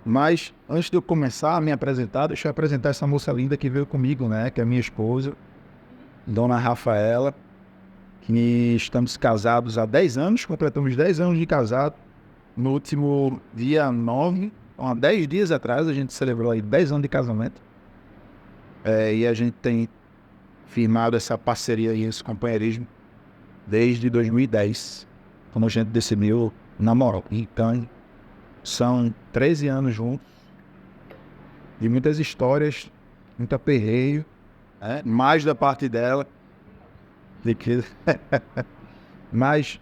Mas, antes de eu começar a me apresentar, deixa eu apresentar essa moça linda que veio comigo, né? Que é minha esposa, Dona Rafaela, que estamos casados há 10 anos, completamos 10 anos de casado. No último dia 9, há 10 dias atrás, a gente celebrou aí 10 anos de casamento. E a gente tem firmado essa parceria e esse companheirismo desde 2010, quando a gente decidiu namorar. Então, são 13 anos juntos, de muitas histórias, muito aperreio, né? Mais da parte dela, de que... Mas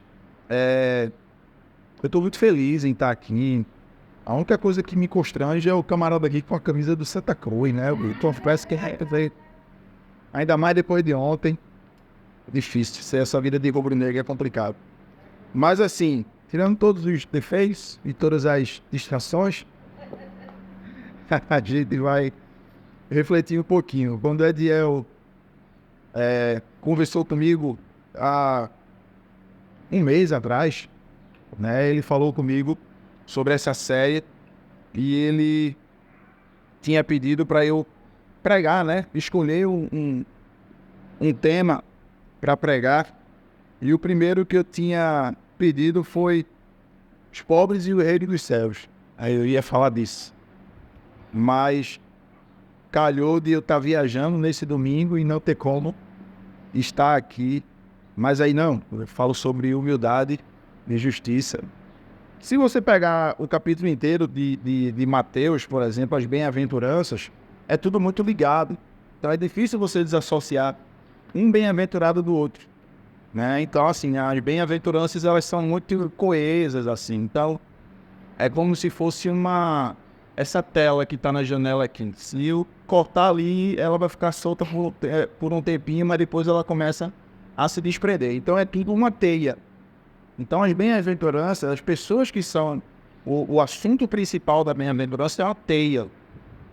eu estou muito feliz em estar aqui. A única coisa que me constrange é o camarada aqui com a camisa do Santa Cruz, né? Eu confesso que ainda mais depois de ontem, difícil. Ser essa vida de rubro-negro é complicado. Mas assim, tirando todos os defeitos e todas as distrações, a gente vai refletir um pouquinho. Quando o Ediel conversou comigo há um mês atrás, né? Ele falou comigo sobre essa série e ele tinha pedido para eu pregar, né? Escolher um tema para pregar. E o primeiro que eu tinha pedido foi os pobres e o reino dos céus. Aí eu ia falar disso. Mas calhou de eu estar viajando nesse domingo e não ter como estar aqui. Mas aí não, eu falo sobre humildade e justiça. Se você pegar o capítulo inteiro de Mateus, por exemplo, as bem-aventuranças, é tudo muito ligado. Então é difícil você desassociar um bem-aventurado do outro, né? Então, assim, as bem-aventuranças, elas são muito coesas, assim. Então, é como se fosse essa tela que está na janela aqui. Se eu cortar ali, ela vai ficar solta por um tempinho, mas depois ela começa a se desprender. Então, é tudo uma teia. Então, as bem-aventuranças, as pessoas que são o assunto principal da bem-aventurança é uma teia.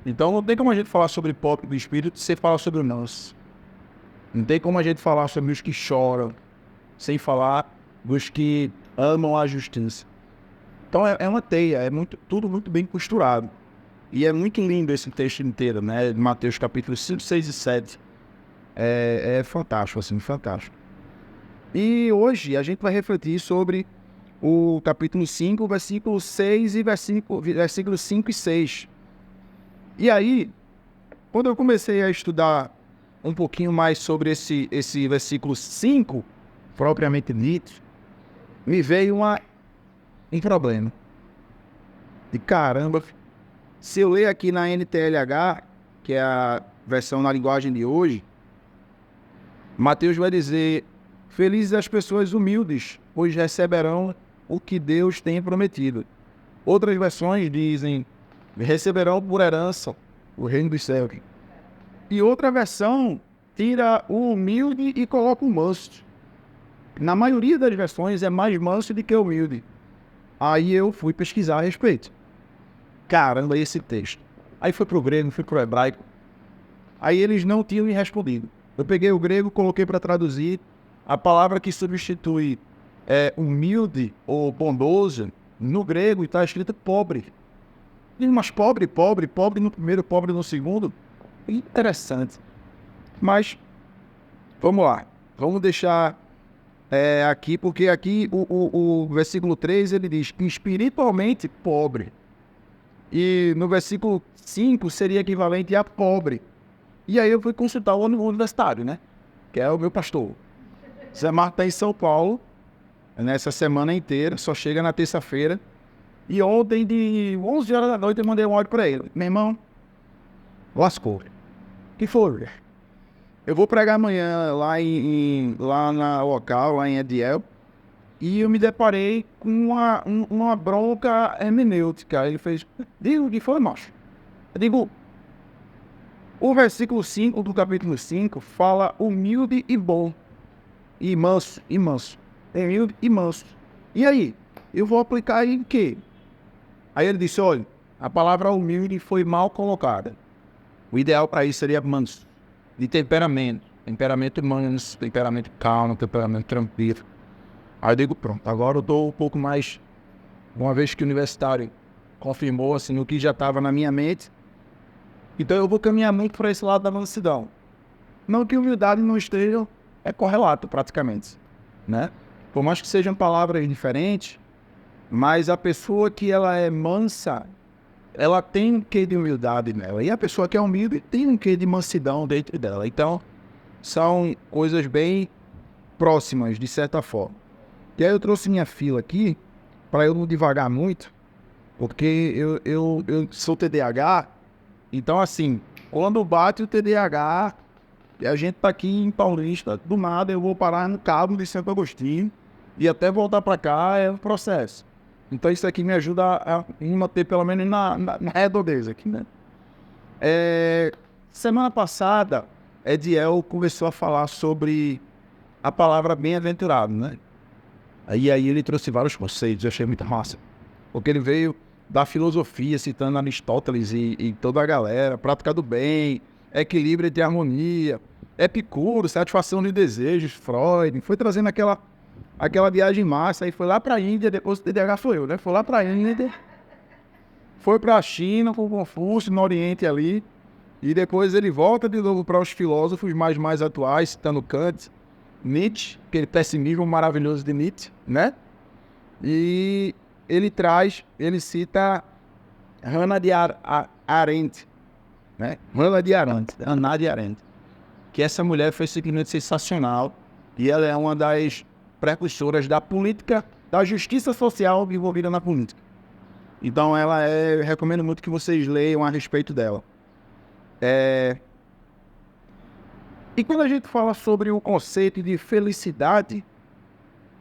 Então, não tem como a gente falar sobre pobre do espírito sem falar sobre o nosso. Não tem como a gente falar sobre os que choram sem falar dos que amam a justiça. Então, é uma teia, tudo muito bem costurado. E é muito lindo esse texto inteiro, né? Mateus capítulo 5, 6 e 7. É fantástico, assim, fantástico. E hoje a gente vai refletir sobre o capítulo 5, versículo 6 e versículos 5 e 6. E aí, quando eu comecei a estudar um pouquinho mais sobre esse versículo 5, propriamente dito, me veio um problema. De caramba, se eu ler aqui na NTLH, que é a versão na linguagem de hoje, Mateus vai dizer: felizes as pessoas humildes, pois receberão o que Deus tem prometido. Outras versões dizem: receberão por herança o reino dos céus. E outra versão tira o humilde e coloca o manso. Na maioria das versões é mais manso do que humilde. Aí eu fui pesquisar a respeito. Caramba, esse texto. Aí fui pro grego, fui pro hebraico. Aí eles não tinham me respondido. Eu peguei o grego, coloquei para traduzir. A palavra que substitui humilde ou bondoso, no grego está escrita pobre. Mas pobre no primeiro, pobre no segundo. Interessante. Mas, vamos lá. Vamos deixar aqui, porque aqui o versículo 3 ele diz que espiritualmente pobre. E no versículo 5 seria equivalente a pobre. E aí eu fui consultar o universitário, né? Que é o meu pastor. Zé Marco está em São Paulo, nessa semana inteira, só chega na terça-feira. E ontem, de 11 horas da noite, eu mandei um áudio para ele. Meu irmão, lascou. Que foi? Eu vou pregar amanhã lá na local, lá em Ediel, e eu me deparei com uma bronca hermenêutica. Ele fez: digo, o que foi, macho? Eu digo: o versículo 5 do capítulo 5 fala humilde e bom. E manso. Humilde e manso. E aí? Eu vou aplicar em quê? Aí ele disse: olha, a palavra humilde foi mal colocada. O ideal para isso seria manso. De temperamento. Temperamento manso, temperamento calmo, temperamento tranquilo. Aí eu digo: pronto, agora eu estou um pouco mais, uma vez que universitário, confirmou assim o que já estava na minha mente. Então eu vou caminhar muito para esse lado da mansidão. Não que humildade não esteja, é correlato praticamente, né? Por mais que sejam palavras diferentes, mas a pessoa que ela é mansa, ela tem um quê de humildade nela. E a pessoa que é humilde tem um quê de mansidão dentro dela. Então, são coisas bem próximas, de certa forma. E aí eu trouxe minha fila aqui, para eu não devagar muito, porque eu sou TDAH, então assim, quando bate o TDAH, e a gente tá aqui em Paulista, do nada eu vou parar no Cabo de Santo Agostinho, e até voltar para cá é um processo. Então isso aqui me ajuda a me manter pelo menos na redondeza aqui, né? Semana passada, Ediel começou a falar sobre a palavra bem-aventurado, né? Aí ele trouxe vários conceitos, eu achei muito massa. Porque ele veio da filosofia, citando Aristóteles e toda a galera, prática do bem, equilíbrio entre harmonia, Epicuro, satisfação de desejos, Freud, foi trazendo aquela viagem massa, aí foi lá pra Índia, depois o TDAH foi eu, né? Foi lá pra Índia, foi pra China com Confúcio, no Oriente ali, e depois ele volta de novo para os filósofos mais atuais, citando Kant, Nietzsche, aquele pessimismo maravilhoso de Nietzsche, né? E ele cita Hannah Arendt, né? Hannah Arendt, que essa mulher foi simplesmente sensacional e ela é uma das precursoras da política, da justiça social envolvida na política. Então eu recomendo muito que vocês leiam a respeito dela. E quando a gente fala sobre o conceito de felicidade,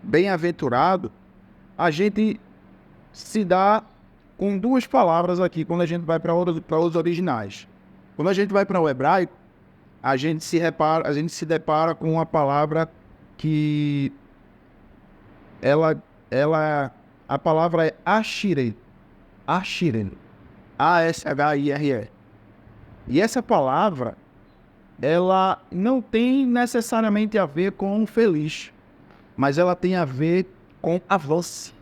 bem-aventurado, a gente se dá com duas palavras aqui quando a gente vai para os originais. Quando a gente vai para o hebraico, a gente se depara com uma palavra que a palavra é Ashire, A-S-H-I-R-E. E essa palavra, ela não tem necessariamente a ver com feliz, mas ela tem a ver com avance.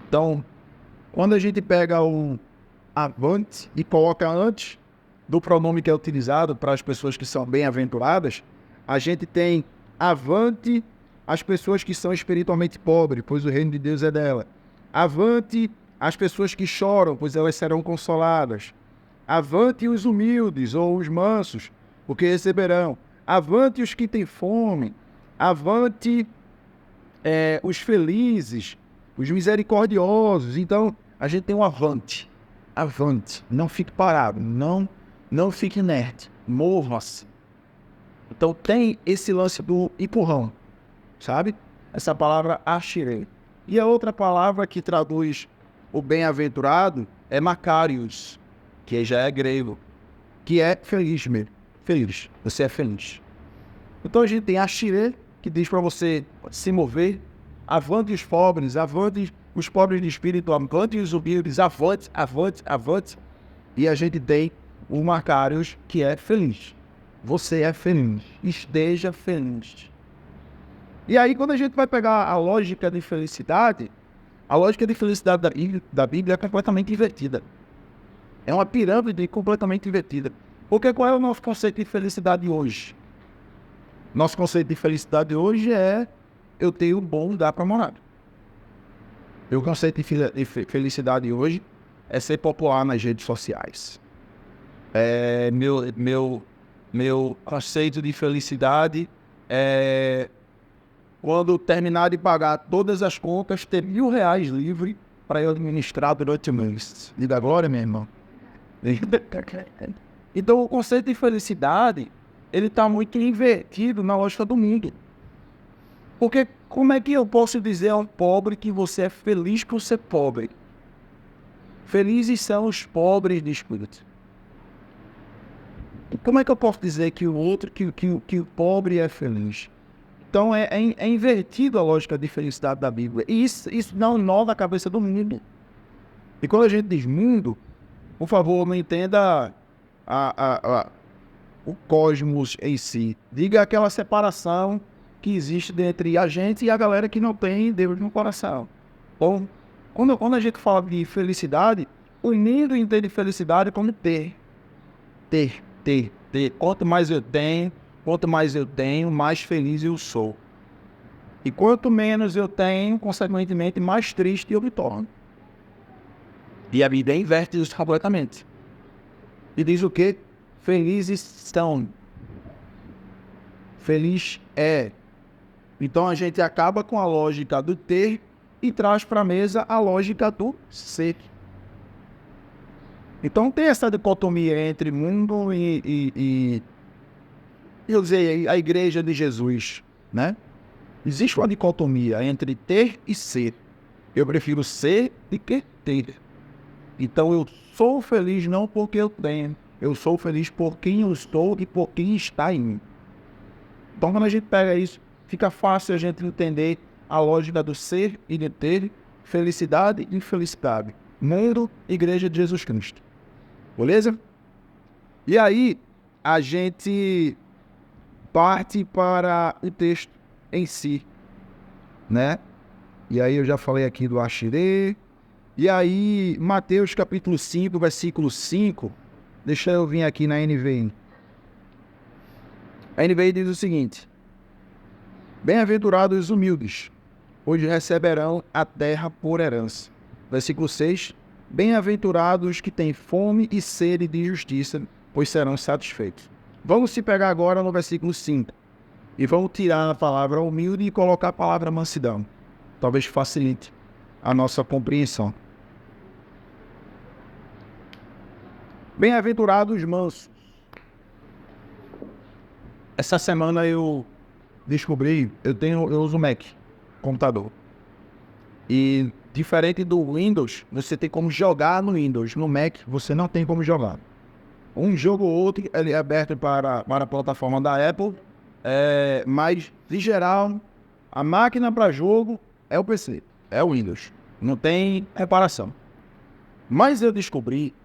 Então, quando a gente pega o avante e coloca antes do pronome que é utilizado para as pessoas que são bem-aventuradas, a gente tem avante as pessoas que são espiritualmente pobres, pois o reino de Deus é dela. Avante as pessoas que choram, pois elas serão consoladas. Avante os humildes ou os mansos, porque receberão. Avante os que têm fome. Avante os felizes, os misericordiosos. Então, a gente tem um avante. Não fique parado, não fique inerte, mova-se. Então, tem esse lance do empurrão, sabe? Essa palavra ashire. E a outra palavra que traduz o bem-aventurado é makarios, que já é grego, que é feliz mesmo. Feliz, você é feliz. Então a gente tem ashire, que diz para você se mover, avante os pobres, avante os pobres de espírito, avante os humildes, avante. E a gente tem o makarios, que é feliz. Você é feliz, esteja feliz. E aí quando a gente vai pegar a lógica de felicidade, a lógica de felicidade da Bíblia é completamente invertida. É uma pirâmide completamente invertida. Porque qual é o nosso conceito de felicidade hoje? Nosso conceito de felicidade hoje é eu tenho um bom lugar para morar. O conceito de felicidade hoje é ser popular nas redes sociais. Meu conceito de felicidade é quando terminar de pagar todas as contas, ter R$1.000 livre para eu administrar durante o mês. Diga glória, meu irmão. Então o conceito de felicidade, ele está muito invertido na lógica do mundo. Porque como é que eu posso dizer a um pobre que você é feliz por ser pobre? Felizes são os pobres de espírito. Como é que eu posso dizer que que o pobre é feliz? Então é invertido a lógica de felicidade da Bíblia. E isso não inova a cabeça do mundo. E quando a gente diz mundo, por favor, não entenda o cosmos em si. Diga aquela separação que existe entre a gente e a galera que não tem Deus no coração. Bom, Quando a gente fala de felicidade, o lindo entende felicidade como ter. Ter. Quanto mais eu tenho, mais feliz eu sou. E quanto menos eu tenho, consequentemente, mais triste eu me torno. E a Bíblia inverte isso completamente. E diz o quê? Felizes são. Feliz é. Então a gente acaba com a lógica do ter e traz para a mesa a lógica do ser. Então tem essa dicotomia entre mundo e eu dizer, a igreja de Jesus, né? Existe uma dicotomia entre ter e ser. Eu prefiro ser do que ter. Então eu sou feliz não porque eu tenho. Eu sou feliz por quem eu estou e por quem está em mim. Então quando a gente pega isso, fica fácil a gente entender a lógica do ser e de ter, felicidade e infelicidade. Mundo, igreja de Jesus Cristo. Beleza? E aí, a gente parte para o texto em si, né? E aí eu já falei aqui do Axirê. E aí, Mateus capítulo 5, versículo 5. Deixa eu vir aqui na NVI. A NVI diz o seguinte: bem-aventurados os humildes, pois receberão a terra por herança. Versículo 6. Bem-aventurados os que têm fome e sede de justiça, pois serão satisfeitos. Vamos se pegar agora no versículo 5. E vamos tirar a palavra humilde e colocar a palavra mansidão. Talvez facilite a nossa compreensão. Bem-aventurados os mansos. Essa semana eu descobri, eu uso Mac, computador. E diferente do Windows, você tem como jogar no Windows. No Mac, você não tem como jogar. Um jogo ou outro, ele é aberto para a plataforma da Apple. Mas, em geral, a máquina para jogo é o PC, é o Windows. Não tem reparação. Mas eu descobri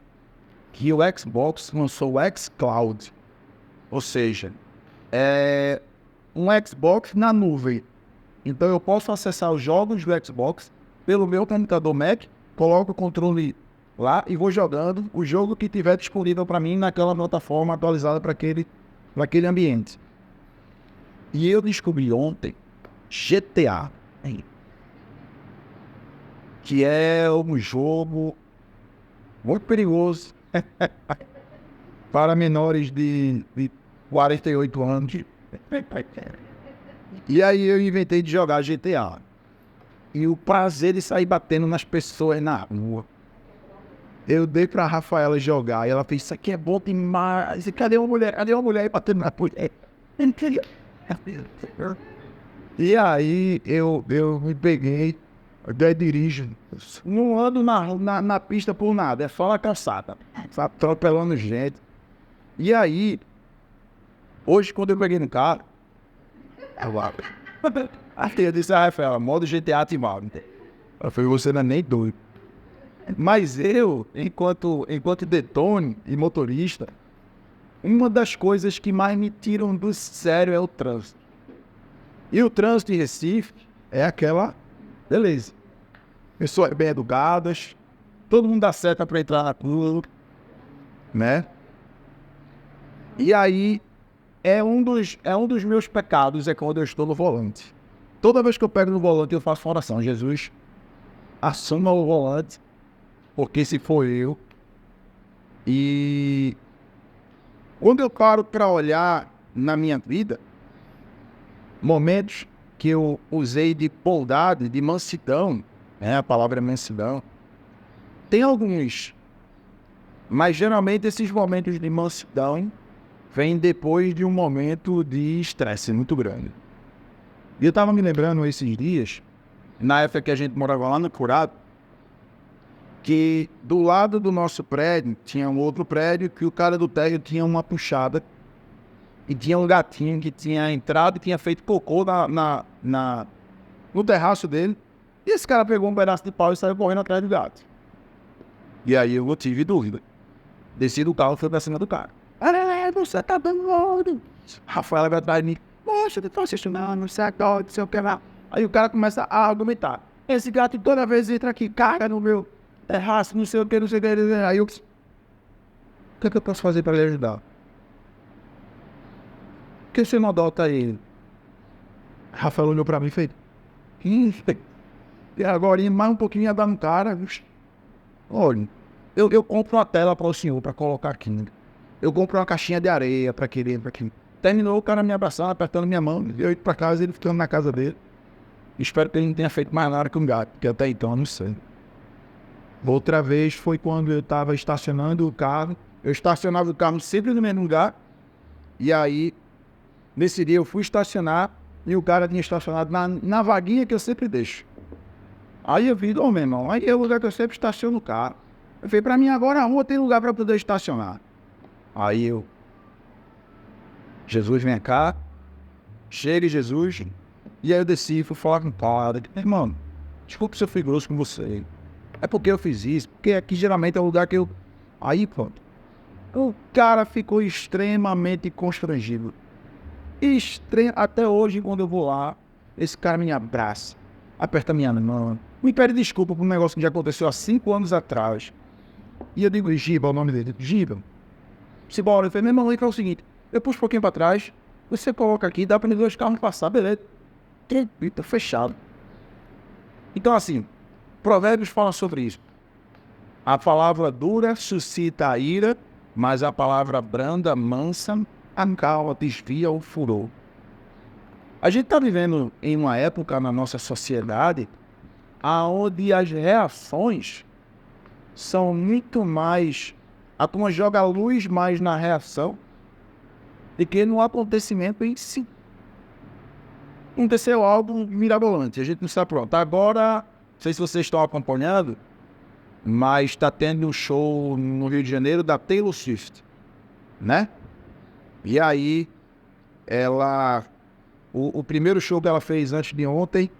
que o Xbox lançou o xCloud. Ou seja, é um Xbox na nuvem. Então eu posso acessar os jogos do Xbox pelo meu computador Mac, coloco o controle lá e vou jogando o jogo que tiver disponível para mim naquela plataforma atualizada para aquele ambiente. E eu descobri ontem GTA, que é um jogo muito perigoso para menores de 48 anos. E aí eu inventei de jogar GTA. E o prazer de sair batendo nas pessoas na rua. Eu dei pra Rafaela jogar e ela fez, isso aqui é bom demais. Cadê uma mulher? Cadê uma mulher aí batendo na mulher? E aí eu me peguei, eu dirijo. Não ando na pista por nada, é só na calçada. Atropelando gente. E aí, hoje quando eu peguei no carro, eu disse a Rafaela, modo GTA ativado. Ela falou, você não é nem doido. Mas eu, enquanto detone e motorista, uma das coisas que mais me tiram do sério é o trânsito. E o trânsito em Recife é aquela beleza. Pessoas bem educadas, todo mundo dá seta para entrar na rua, né? E aí, é um dos meus pecados é quando eu estou no volante. Toda vez que eu pego no volante, eu faço uma oração. Jesus, assuma o volante, porque se for eu. E quando eu paro para olhar na minha vida, momentos que eu usei de bondade, de mansidão, né? A palavra é mansidão. Tem alguns, mas geralmente esses momentos de mansidão vêm depois de um momento de estresse muito grande. E eu estava me lembrando esses dias, na época que a gente morava lá no Curado, que do lado do nosso prédio tinha um outro prédio que o cara do térreo tinha uma puxada e tinha um gatinho que tinha entrado e tinha feito cocô no terraço dele. E esse cara pegou um pedaço de pau e saiu correndo atrás do gato. E aí eu tive dúvida. Desci do carro e fui pra cima do cara. Você tá dando ordem. Rafaela vai atrás de mim. Poxa, eu tô assistindo, não sei o que lá. Aí o cara começa a argumentar. esse gato toda vez entra aqui, caga no meu terraço, não sei o que, não sei o que. Aí eu... O que é que eu posso fazer para lhe ajudar? Por que você não adota ele? Rafael olhou para mim e fez... E agora, mais um pouquinho ia dar no cara. Olha, eu compro uma tela para o senhor, para colocar aqui. Eu compro uma caixinha de areia para querer. Terminou o cara me abraçando, apertando minha mão. Eu indo para casa, ele ficando na casa dele. Espero que ele não tenha feito mais nada com o gato, porque até então eu não sei. Outra vez foi quando eu estava estacionando o carro. Eu estacionava o carro sempre no mesmo lugar. E aí, nesse dia eu fui estacionar e o cara tinha estacionado na vaguinha que eu sempre deixo. Aí eu vi, meu irmão, aí é o lugar que eu sempre estaciono o carro. Eu falei, pra mim agora a rua tem lugar pra poder estacionar. Aí eu... Jesus, vem cá. Chegue, Jesus. E aí eu desci e fui falar com o padre. Irmão, desculpe se eu fui grosso com você. É porque eu fiz isso. Porque aqui geralmente é o lugar que eu... Aí, pô, o cara ficou extremamente constrangido. Até hoje, quando eu vou lá, esse cara me abraça, aperta minha mão, me pede desculpa por um negócio que já aconteceu há 5 anos atrás. E eu digo, Giba, é o nome dele. Giba, se bora. Eu falei, meu irmão, é o seguinte, eu puxo um pouquinho pra trás, você coloca aqui, dá pra os carros passar, beleza. Tá fechado. Então, assim, Provérbios fala sobre isso. A palavra dura suscita a ira, mas a palavra branda, mansa, acalma, desvia o furor. A gente está vivendo em uma época na nossa sociedade onde as reações são muito mais... A turma joga a luz mais na reação do que no acontecimento em si. Aconteceu algo mirabolante, a gente não está pronto. Agora, não sei se vocês estão acompanhando, mas está tendo um show no Rio de Janeiro da Taylor Swift, né? E aí, o primeiro show que ela fez antes de ontem,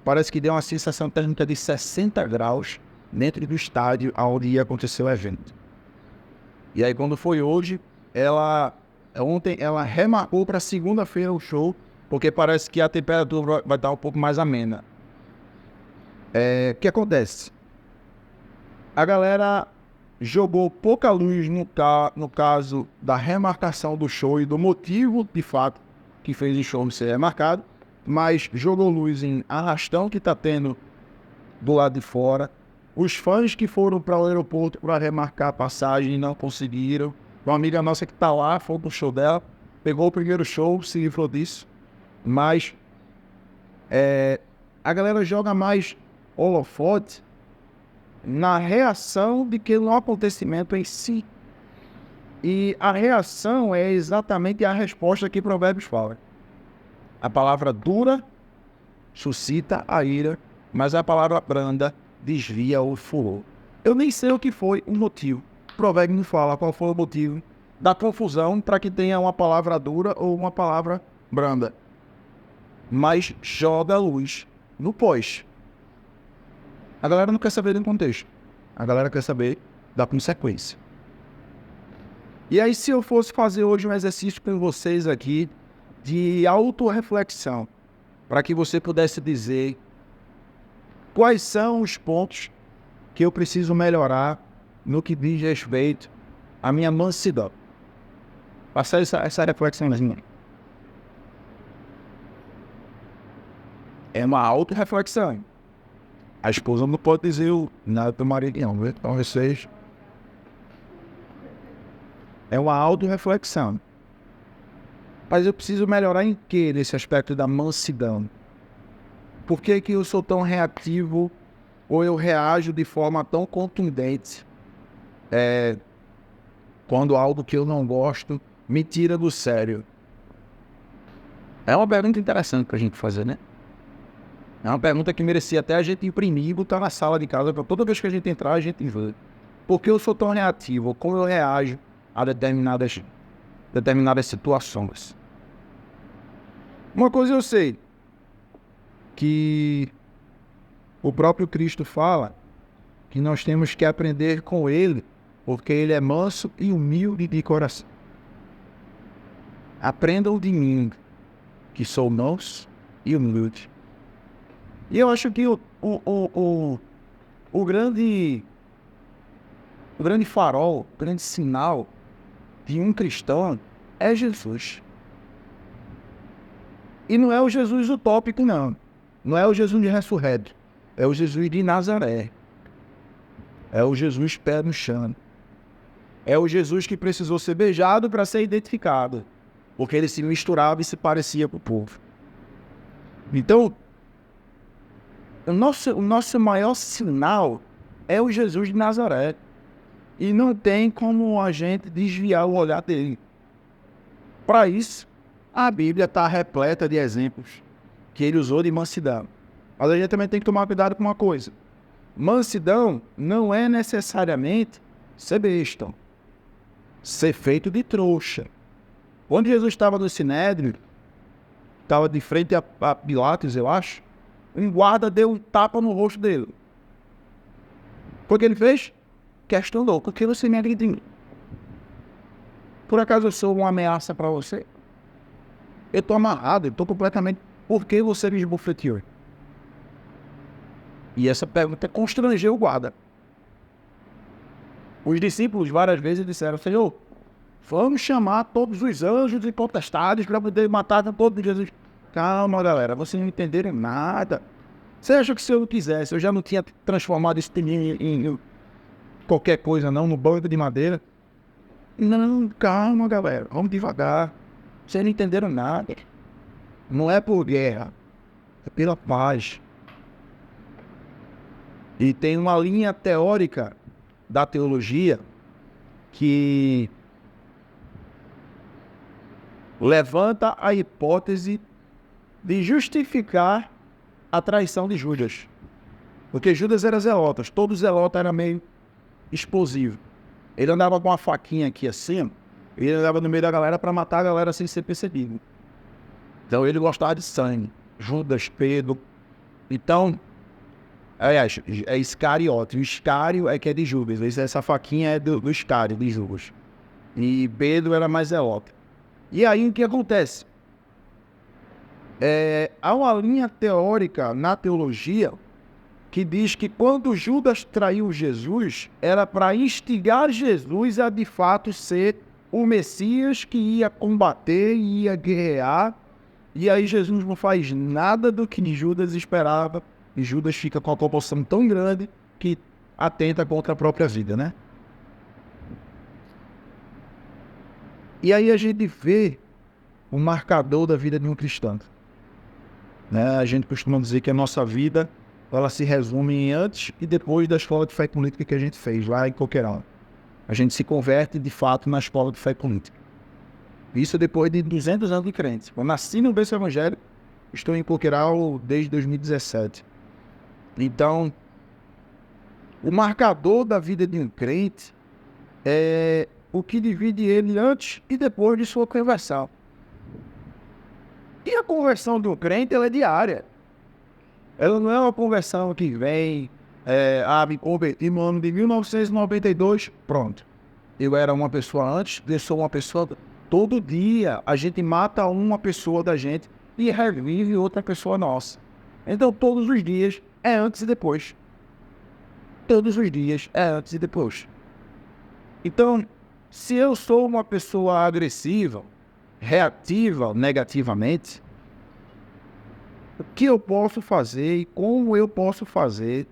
parece que deu uma sensação térmica de 60 graus dentro do estádio onde ia acontecer o evento. E aí, quando foi hoje, ontem ela remarcou para segunda-feira o show, porque parece que a temperatura vai estar um pouco mais amena. O que acontece? A galera jogou pouca luz no caso da remarcação do show e do motivo, de fato, que fez o show ser remarcado, mas jogou luz em arrastão que está tendo do lado de fora. Os fãs que foram para o aeroporto para remarcar a passagem e não conseguiram. Uma amiga nossa que está lá, foi pro show dela, pegou o primeiro show, se livrou disso. Mas a galera joga mais holofote na reação do que no acontecimento em si. E a reação é exatamente a resposta que Provérbios fala. A palavra dura suscita a ira, mas a palavra branda desvia o furor. Eu nem sei o que foi o motivo. Provérbios não fala qual foi o motivo da confusão para que tenha uma palavra dura ou uma palavra branda. Mas joga a luz no pós. A galera não quer saber do contexto. A galera quer saber da consequência. E aí, se eu fosse fazer hoje um exercício com vocês aqui de autorreflexão, para que você pudesse dizer quais são os pontos que eu preciso melhorar no que diz respeito à minha mansidão. Passar essa reflexãozinha. É uma autorreflexão. A esposa não pode dizer nada do marido, não. Então, vocês... É uma autorreflexão. Mas eu preciso melhorar em quê nesse aspecto da mansidão? Por que que eu sou tão reativo ou eu reajo de forma tão contundente quando algo que eu não gosto me tira do sério? É uma pergunta interessante pra gente fazer, né? É uma pergunta que merecia até a gente imprimir e botar na sala de casa para toda vez que a gente entrar, a gente vê. Por que eu sou tão reativo? Como eu reajo a determinadas situações? Uma coisa eu sei, que o próprio Cristo fala que nós temos que aprender com Ele, porque Ele é manso e humilde de coração. Aprendam de mim, que sou manso e humilde. E eu acho que o o grande farol, o grande sinal de um cristão é Jesus. E não é o Jesus utópico, não. Não é o Jesus de ressurreto. É o Jesus de Nazaré. É o Jesus pé no chão. É o Jesus que precisou ser beijado para ser identificado. Porque ele se misturava e se parecia com o povo. Então, o nosso maior sinal é o Jesus de Nazaré. E não tem como a gente desviar o olhar dele. Para isso, a Bíblia está repleta de exemplos que ele usou de mansidão. Mas a gente também tem que tomar cuidado com uma coisa. Mansidão não é necessariamente ser besta, ser feito de trouxa. Quando Jesus estava no Sinédrio, estava de frente a Pilatos, eu acho, um guarda deu um tapa no rosto dele. Foi o que ele fez? Questionou, por que você me agrediu? Por acaso eu sou uma ameaça para você? Eu estou amarrado, eu estou completamente... Por que você me esbofeteou? E essa pergunta constrangeu o guarda. Os discípulos várias vezes disseram, Senhor, vamos chamar todos os anjos e potestades para poder matar todos Jesus. Calma, galera, vocês não entenderam nada. Você acha que se eu não quisesse, eu já não tinha transformado isso em qualquer coisa não, no banco de madeira? Não, calma, galera, vamos devagar. Vocês não entenderam nada. Não é por guerra, é pela paz. E tem uma linha teórica da teologia que levanta a hipótese de justificar a traição de Judas. Porque Judas era zelota, todo zelota era meio explosivo. Ele andava com uma faquinha aqui assim, e ele andava no meio da galera para matar a galera sem ser percebido. Então ele gostava de sangue. Judas, Pedro. Então, aliás, é Iscariote. O Iscário é que é de Judas. Essa faquinha é do Iscário, de Judas. E Pedro era mais zelota. E aí o que acontece? Há uma linha teórica na teologia que diz que quando Judas traiu Jesus, era para instigar Jesus a de fato ser o Messias que ia combater e ia guerrear. E aí Jesus não faz nada do que Judas esperava. E Judas fica com a compulsão tão grande que atenta contra a própria vida, né? E aí a gente vê o marcador da vida de um cristão. Né? A gente costuma dizer que a nossa vida ela se resume em antes e depois da escola de fé política que a gente fez lá em Coqueiral. A gente se converte de fato na escola de fé política. Isso depois de 200 anos de crente. Eu nasci no berço evangélico, estou em Coqueiral desde 2017. Então, o marcador da vida de um crente é o que divide ele antes e depois de sua conversão. E a conversão de um crente ela é diária. Ela não é uma conversão que vem, me converti no ano de 1992, pronto. Eu era uma pessoa antes, eu sou uma pessoa... Todo dia a gente mata uma pessoa da gente e revive outra pessoa nossa. Então todos os dias é antes e depois. Todos os dias é antes e depois. Então, se eu sou uma pessoa agressiva, reativa negativamente, o que eu posso fazer e como eu posso fazer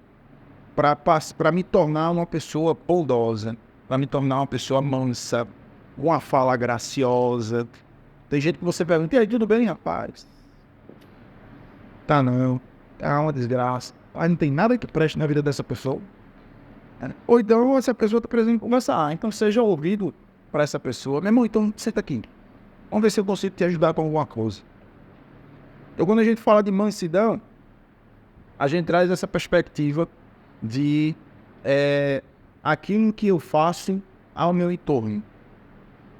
para me tornar uma pessoa bondosa, para me tornar uma pessoa mansa, com uma fala graciosa. Tem gente que você pergunta, e aí, tudo bem, rapaz? Tá não, tá uma desgraça. Aí não tem nada que preste na vida dessa pessoa. Ou então essa pessoa está precisando conversar. Então seja ouvido para essa pessoa. Meu irmão, então senta aqui. Vamos ver se eu consigo te ajudar com alguma coisa. Então quando a gente fala de mansidão, a gente traz essa perspectiva de aquilo que eu faço ao meu entorno.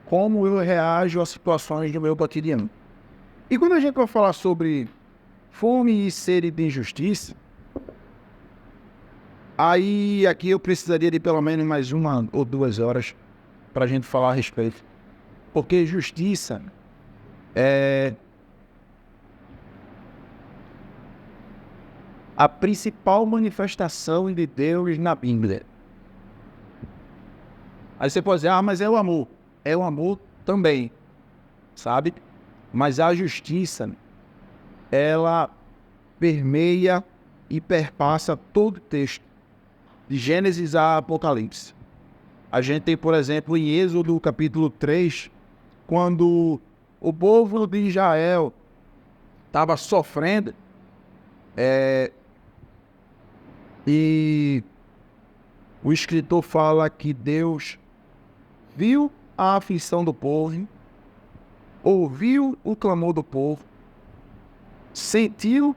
Como eu reajo às situações do meu cotidiano. E quando a gente vai falar sobre fome e sede de injustiça, aí aqui eu precisaria de pelo menos mais 1 ou 2 horas para a gente falar a respeito. Porque justiça a principal manifestação de Deus na Bíblia. Aí você pode dizer, mas é o amor. É o amor também, sabe? Mas a justiça, ela permeia e perpassa todo o texto, de Gênesis a Apocalipse. A gente tem, por exemplo, em Êxodo capítulo 3, quando o povo de Israel estava sofrendo, e o escritor fala que Deus viu a aflição do povo, ouviu o clamor do povo, sentiu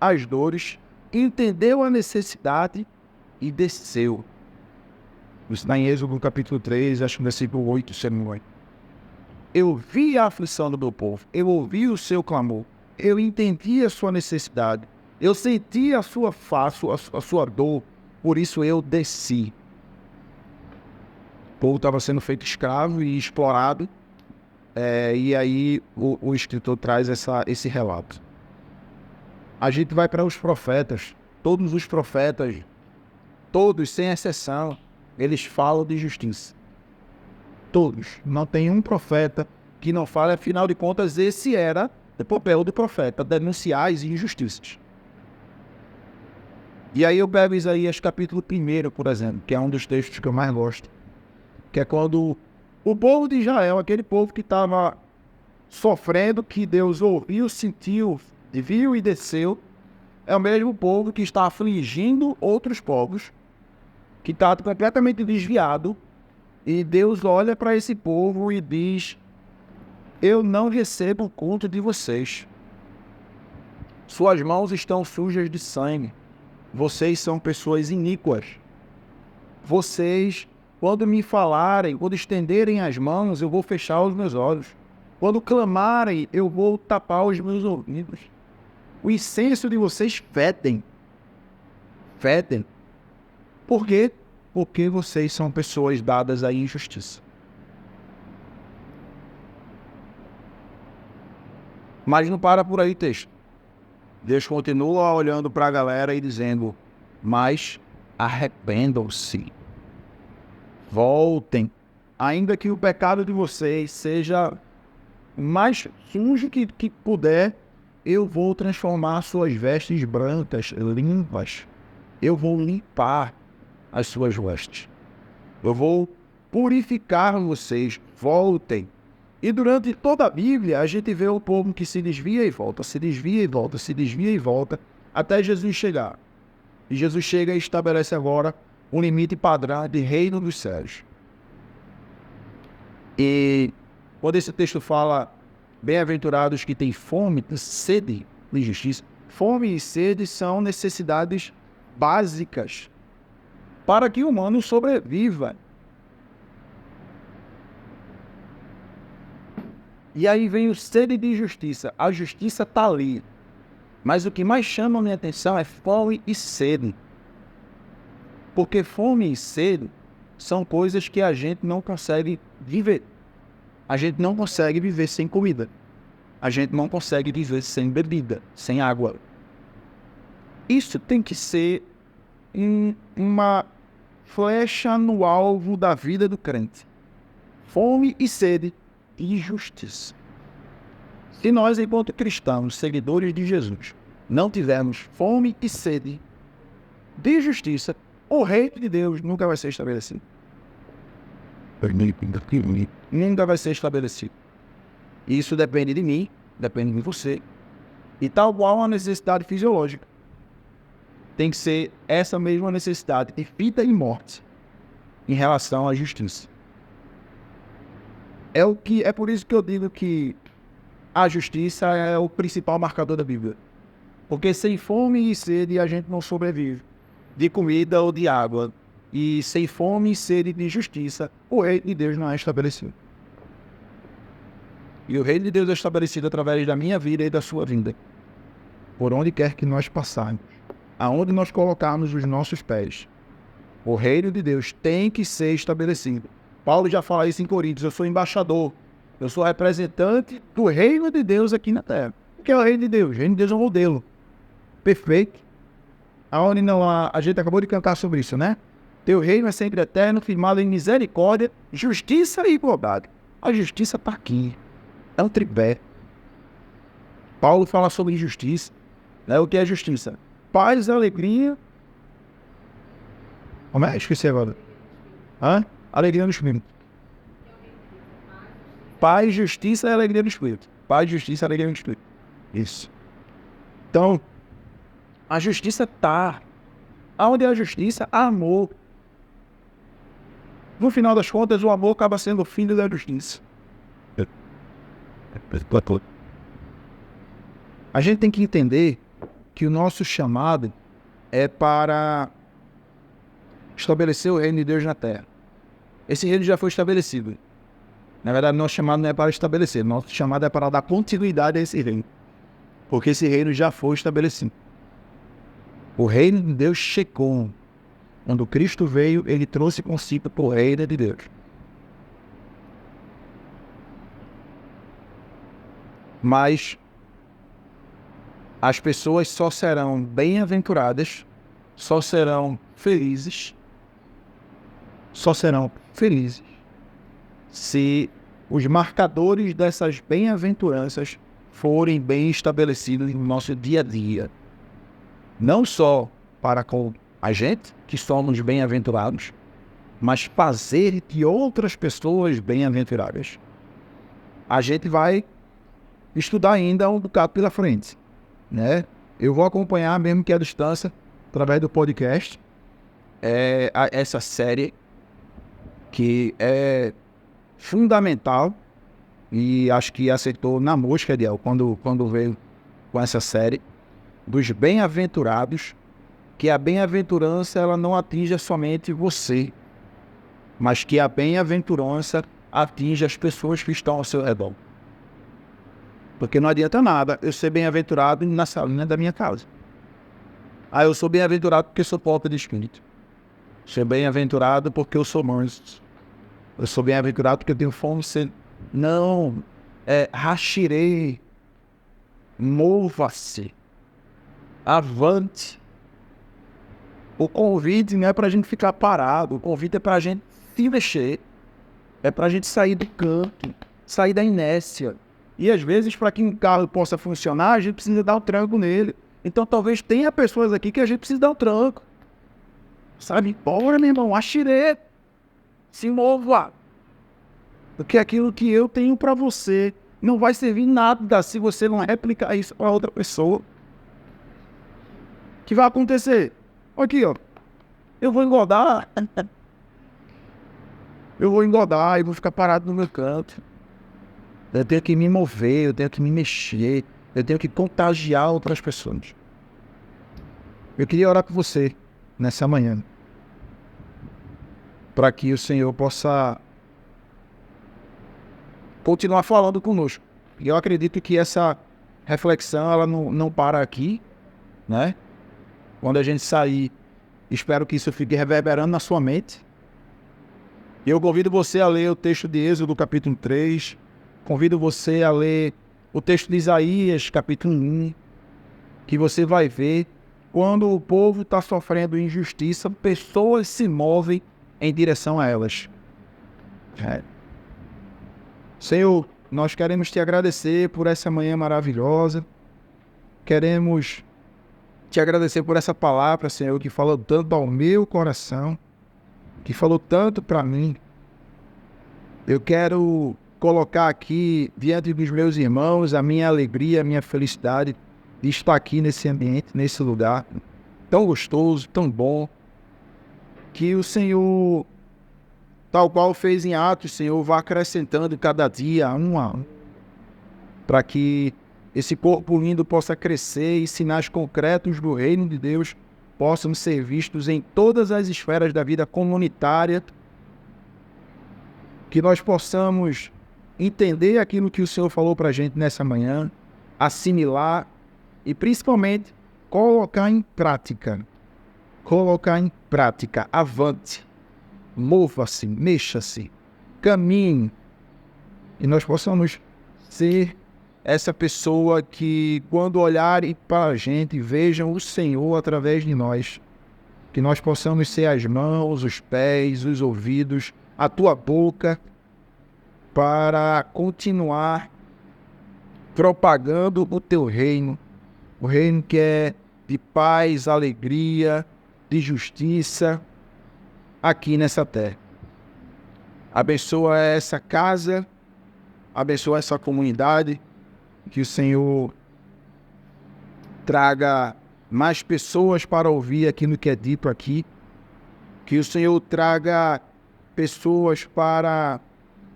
as dores, entendeu a necessidade e desceu. Isso está em Êxodo capítulo 3, acho que no versículo 8, se não me engano. Eu vi a aflição do meu povo, eu ouvi o seu clamor, eu entendi a sua necessidade, eu senti a sua face, a sua dor, por isso eu desci. O povo estava sendo feito escravo e explorado, e aí o escritor traz esse relato. A gente vai para os profetas, todos os profetas, todos sem exceção, eles falam de justiça. Todos. Não tem um profeta que não fale, afinal de contas, esse era o papel do profeta, denunciar as injustiças. E aí eu pego Isaías capítulo 1, por exemplo, que é um dos textos que eu mais gosto, que é quando o povo de Israel, aquele povo que estava sofrendo, que Deus ouviu, sentiu, viu e desceu, é o mesmo povo que está afligindo outros povos, que está completamente desviado, e Deus olha para esse povo e diz: eu não recebo conta de vocês. Suas mãos estão sujas de sangue. Vocês são pessoas iníquas. Vocês, quando me falarem, quando estenderem as mãos, eu vou fechar os meus olhos. Quando clamarem, eu vou tapar os meus ouvidos. O incenso de vocês fedem. Fedem. Por quê? Porque vocês são pessoas dadas à injustiça. Mas não para por aí o texto. Deus continua olhando para a galera e dizendo: mas arrependam-se. Voltem. Ainda que o pecado de vocês seja mais sujo que puder, eu vou transformar suas vestes brancas, limpas. Eu vou limpar as suas vestes. Eu vou purificar vocês. Voltem. E durante toda a Bíblia, a gente vê o povo que se desvia e volta, se desvia e volta, se desvia e volta, até Jesus chegar. E Jesus chega e estabelece agora um limite padrão de reino dos céus. E quando esse texto fala, bem-aventurados que têm fome, sede de justiça, fome e sede são necessidades básicas para que o humano sobreviva. E aí vem o sede de justiça. A justiça está ali. Mas o que mais chama a minha atenção é fome e sede. Porque fome e sede são coisas que a gente não consegue viver. A gente não consegue viver sem comida. A gente não consegue viver sem bebida, sem água. Isso tem que ser uma flecha no alvo da vida do crente. Fome e sede e justiça. Se nós, enquanto cristãos, seguidores de Jesus, não tivermos fome e sede de justiça, o reino de Deus nunca vai ser estabelecido. Nunca vai ser estabelecido. Isso depende de mim, depende de você. E tal qual uma necessidade fisiológica. Tem que ser essa mesma necessidade de vida e morte em relação à justiça. É por isso que eu digo que a justiça é o principal marcador da Bíblia. Porque sem fome e sede a gente não sobrevive de comida ou de água. E sem fome e sede de justiça, o reino de Deus não é estabelecido. E o reino de Deus é estabelecido através da minha vida e da sua vida. Por onde quer que nós passarmos, aonde nós colocarmos os nossos pés, o reino de Deus tem que ser estabelecido. Paulo já fala isso em Coríntios: eu sou embaixador, eu sou representante do reino de Deus aqui na terra. O que é o reino de Deus? O reino de Deus é um modelo perfeito, aonde não há, a gente acabou de cantar sobre isso, né? Teu reino é sempre eterno, firmado em misericórdia, justiça e igualdade. A justiça está aqui. É um tripé. Paulo fala sobre justiça. Né? O que é justiça? Paz, alegria. Como é? Esqueci agora. Alegria no Espírito. Paz, justiça e alegria no Espírito. Paz, justiça e alegria no Espírito. Isso. Então, a justiça está. Aonde é a justiça? Amor. No final das contas, o amor acaba sendo o filho da justiça. A gente tem que entender que o nosso chamado é para estabelecer o reino de Deus na terra. Esse reino já foi estabelecido. Na verdade, nosso chamado não é para estabelecer, nosso chamado é para dar continuidade a esse reino. Porque esse reino já foi estabelecido. O reino de Deus chegou. Quando Cristo veio, ele trouxe consigo o reino de Deus. Mas as pessoas só serão bem-aventuradas, só serão felizes, se os marcadores dessas bem-aventuranças forem bem estabelecidos no nosso dia a dia. Não só para com a gente, que somos bem-aventurados, mas fazer de outras pessoas bem-aventuradas. A gente vai estudar ainda um bocado pela frente, né? Eu vou acompanhar, mesmo que à distância, através do podcast, essa série que é fundamental e acho que acertou na mosca, Ediel, quando veio com essa série dos bem-aventurados, que a bem-aventurança ela não atinja somente você, mas que a bem-aventurança atinja as pessoas que estão ao seu redor. Porque não adianta nada eu ser bem-aventurado na salinha da minha casa. Eu sou bem-aventurado porque sou pobre de espírito. Sou bem-aventurado porque eu sou manso. Eu sou bem-aventurado porque eu tenho fome de ser... Não, rachirei, mova-se, avante. O convite não é para a gente ficar parado, o convite é para a gente se mexer, é para a gente sair do canto, sair da inércia. E às vezes, para que um carro possa funcionar, a gente precisa dar um tranco nele. Então talvez tenha pessoas aqui que a gente precisa dar um tranco. Sabe? Bora, meu irmão, achirê. Se mova. Porque aquilo que eu tenho para você não vai servir nada se você não replicar isso para outra pessoa. O que vai acontecer? Aqui, ó. Eu vou engordar. Eu vou engordar e vou ficar parado no meu canto. Eu tenho que me mover, eu tenho que me mexer, eu tenho que contagiar outras pessoas. Eu queria orar por você nessa manhã, para que o Senhor possa continuar falando conosco. E eu acredito que essa reflexão ela não para aqui, né? Quando a gente sair, espero que isso fique reverberando na sua mente. E eu convido você a ler o texto de Êxodo, capítulo 3. Convido você a ler o texto de Isaías, capítulo 1, que você vai ver quando o povo está sofrendo injustiça, pessoas se movem em direção a elas. Senhor, nós queremos te agradecer por essa manhã maravilhosa. Queremos te agradecer por essa palavra, Senhor, que falou tanto ao meu coração, que falou tanto para mim. Eu quero colocar aqui diante dos meus irmãos a minha alegria, a minha felicidade de estar aqui nesse ambiente, nesse lugar tão gostoso, tão bom, que o Senhor, tal qual fez em Atos, Senhor, vá acrescentando cada dia um a um, para que esse corpo lindo possa crescer e sinais concretos do reino de Deus possam ser vistos em todas as esferas da vida comunitária, que nós possamos entender aquilo que o Senhor falou para a gente nessa manhã, assimilar e principalmente colocar em prática. Colocar em prática, avante, mova-se, mexa-se, caminhe, e nós possamos ser essa pessoa que, quando olharem para a gente, vejam o Senhor através de nós. Que nós possamos ser as mãos, os pés, os ouvidos, a tua boca, para continuar propagando o teu reino. O reino que é de paz, alegria, de justiça, aqui nessa terra. Abençoa essa casa, abençoa essa comunidade, que o Senhor traga mais pessoas para ouvir aquilo que é dito aqui, que o Senhor traga pessoas para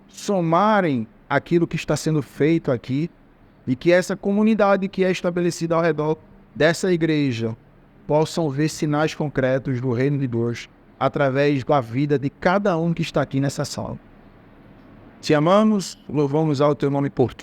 somarem aquilo que está sendo feito aqui, e que essa comunidade que é estabelecida ao redor dessa igreja possam ver sinais concretos do reino de Deus através da vida de cada um que está aqui nessa sala. Te amamos, louvamos ao teu nome por tudo.